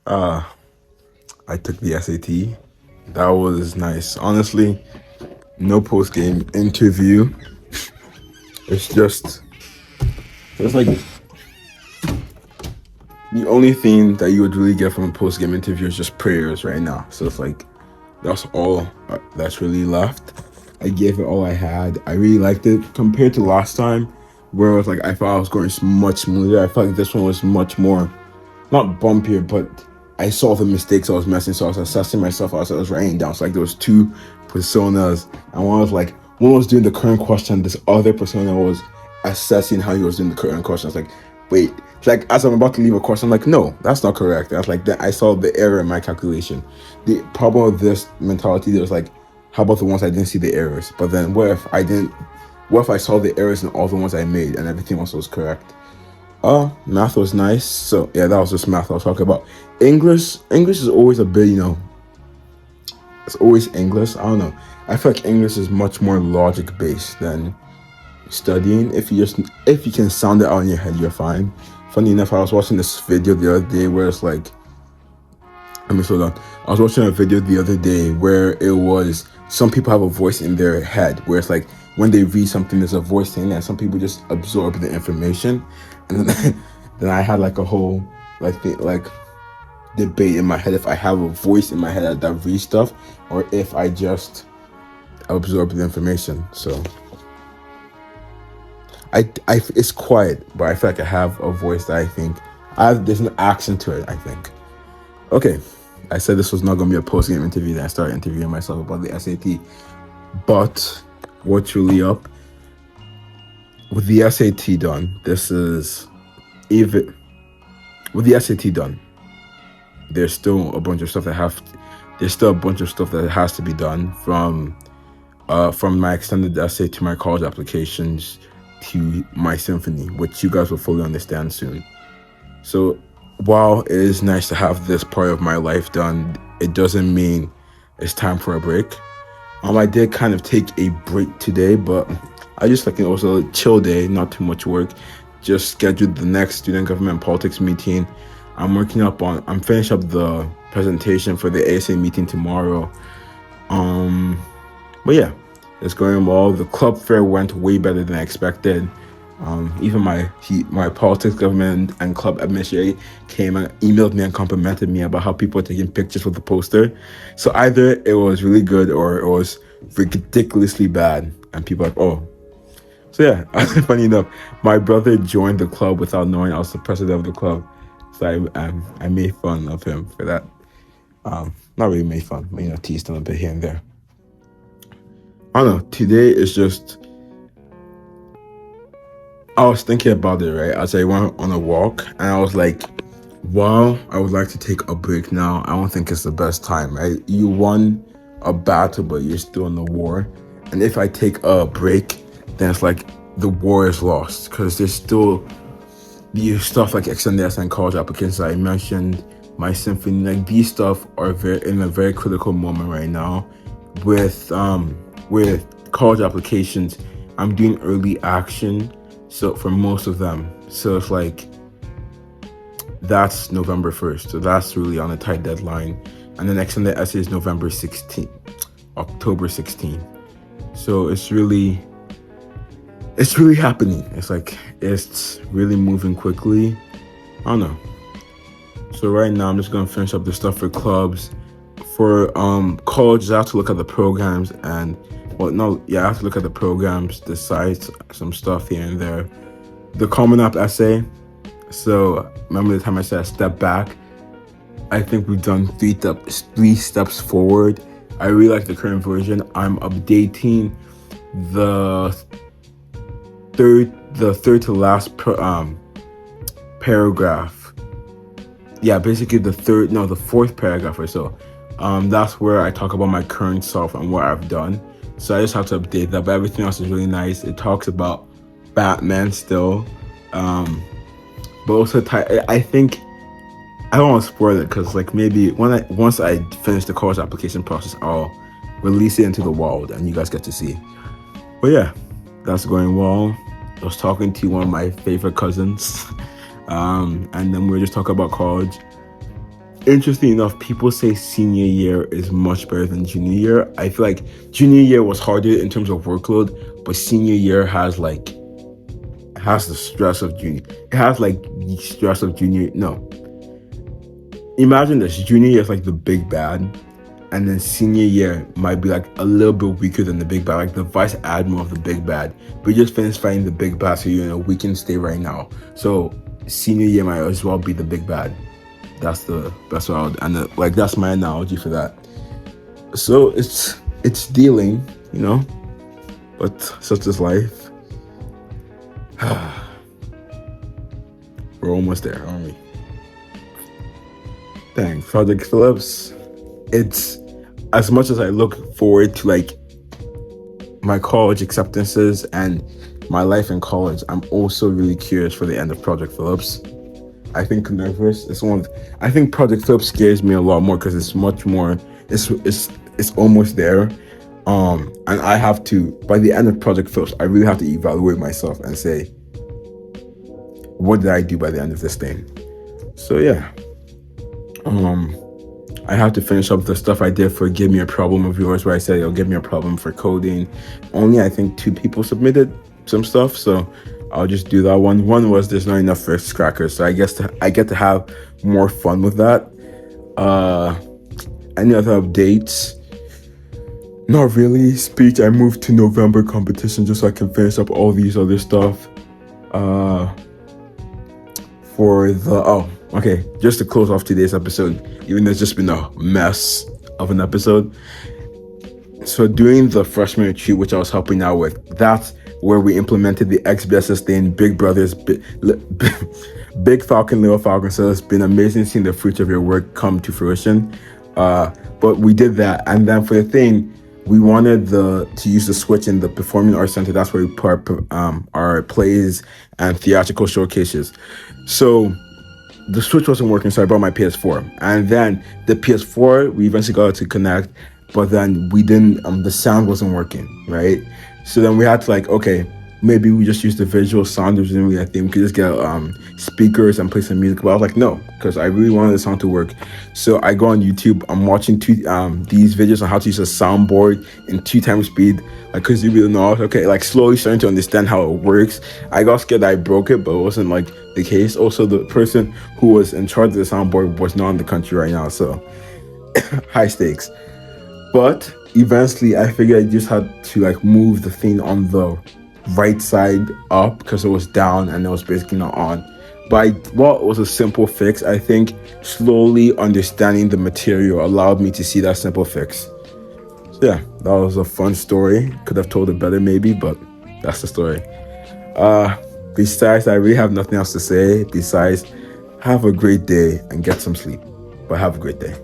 Uh, I took the SAT. That was nice. Honestly, no post game interview. It's just it's like the only thing that you would really get from a post game interview is just prayers right now. So it's like that's all that's really left. I gave it all I had. I really liked it compared to last time, where it was like I thought I was going much smoother. I felt like this one was much more not bumpier, but I saw the mistakes I was messing, so I was assessing myself as I was writing down. So like there was two personas, and one was doing the current question, this other persona was assessing how he was doing the current question. I was like, wait, it's like as I'm about to leave a question, I'm like, no, that's not correct. I was like, that I saw the error in my calculation. The problem with this mentality, there was like, how about the ones I didn't see the errors? But then what if I saw the errors in all the ones I made and everything else was correct? Math was nice. So yeah, that was just math I was talking about. English is always a bit, it's always English. I don't know. I feel like English is much more logic based than studying. If you can sound it out in your head, you're fine. Funny enough, I was watching this video the other day where it's like, let me slow down. I was watching a video the other day where it was some people have a voice in their head where it's like when they read something, there's a voice saying that. Some people just absorb the information, and then then I had like a whole like debate in my head if I have a voice in my head that reads stuff or if I just absorb the information. So I it's quiet, but I feel like I have a voice that I think there's an accent to it. I think. Okay, I said this was not going to be a post-game interview. Then I started interviewing myself about the SAT. But what's really up with the SAT done? This is even with the SAT done. There's still a bunch of stuff that has to be done from my extended essay to my college applications to my symphony, which you guys will fully understand soon. So while it is nice to have this part of my life done, it doesn't mean it's time for a break. I did kind of take a break today, but I just like it was a chill day, not too much work. Just scheduled the next student government politics meeting. I'm finishing up the presentation for the ASA meeting tomorrow. But yeah, it's going well. The club fair went way better than I expected. Even my politics, government, and club administrator came and emailed me and complimented me about how people are taking pictures with the poster. So either it was really good or it was ridiculously bad, and people are like, oh. So yeah, funny enough, my brother joined the club without knowing I was the president of the club. So I made fun of him for that. Not really made fun, but teased him a bit here and there. I don't know. Today is just. I was thinking about it, right? As I went on a walk, and I was like, wow, I would like to take a break now. I don't think it's the best time, right? You won a battle, but you're still in the war. And if I take a break, then it's like the war is lost because there's still the stuff like extended and college applications I mentioned, my symphony, like these stuff are in a very critical moment right now. With college applications, I'm doing early action. So for most of them, so it's like that's November 1st. So that's really on a tight deadline. And the next one, the essay is October 16th. So it's really happening. It's really moving quickly. I don't know. So right now I'm just gonna finish up the stuff for clubs. For colleges, I have to look at the programs and I have to look at the programs, decide some stuff here and there. The Common App essay. So remember the time I said step back? I think we've done three steps forward. I really like the current version. I'm updating the third to last paragraph. Yeah, basically the fourth paragraph or so. That's where I talk about my current self and what I've done. So I just have to update that, but everything else is really nice. It talks about Batman still, but also I think I don't want to spoil it because like maybe once I finish the college application process, I'll release it into the world and you guys get to see. But yeah, that's going well. I was talking to one of my favorite cousins, and then we were just talking about college. interesting enough, people say senior year is much better than junior year. I feel like junior year was harder in terms of workload, but senior year has the stress of junior. It has like the stress of junior. No, imagine this: junior year is like the big bad, and then senior year might be like a little bit weaker than the big bad, like the vice admiral of the big bad. But you just finished fighting the big bad, so you're in a weakened state right now. So senior year might as well be the big bad. That's what I would, and like that's my analogy for that. So it's dealing, but such is life. We're almost there, aren't we? Dang, Project Phillips. It's as much as I look forward to like my college acceptances and my life in college, I'm also really curious for the end of Project Phillips. I think nervous. I think Project Phillips scares me a lot more because it's much more. It's almost there, and I have to by the end of Project Phillips, I really have to evaluate myself and say, what did I do by the end of this thing? So yeah, I have to finish up the stuff I did for Give Me a Problem of Yours, where I said, "Yo, give me a problem for coding." Only I think 2 people submitted some stuff, so I'll just do that one. One was there's not enough first crackers, so I get to have more fun with that. Any other updates? Not really. Speech, I moved to November competition just so I can finish up all these other stuff. Just to close off today's episode, even though it's just been a mess of an episode. So doing the freshman retreat, which I was helping out with, that's where we implemented the XBSS thing, Big Brothers, Big Falcon, Little Falcon. So it's been amazing seeing the fruits of your work come to fruition. But we did that, and then for the thing, we wanted to use the switch in the Performing Arts Center. That's where we put our plays and theatrical showcases. So the switch wasn't working, so I brought my PS4. And then the PS4, we eventually got it to connect, but then we didn't, the sound wasn't working, right? So then we had to okay, maybe we just use the visual sound. There wasn't really a thing. We could just get speakers and play some music. But I was like, no, because I really wanted the song to work. So I go on YouTube. I'm watching these videos on how to use a soundboard in 2 times speed. Because you really know, slowly starting to understand how it works. I got scared that I broke it, but it wasn't the case. Also, the person who was in charge of the soundboard was not in the country right now. So high stakes. But eventually I figured I just had to move the thing on the right side up because it was down and it was basically not on. But it was a simple fix. I think slowly understanding the material allowed me to see that simple fix. So yeah, that was a fun story. Could have told it better maybe, but that's the story. Besides, I really have nothing else to say besides have a great day and get some sleep. But have a great day.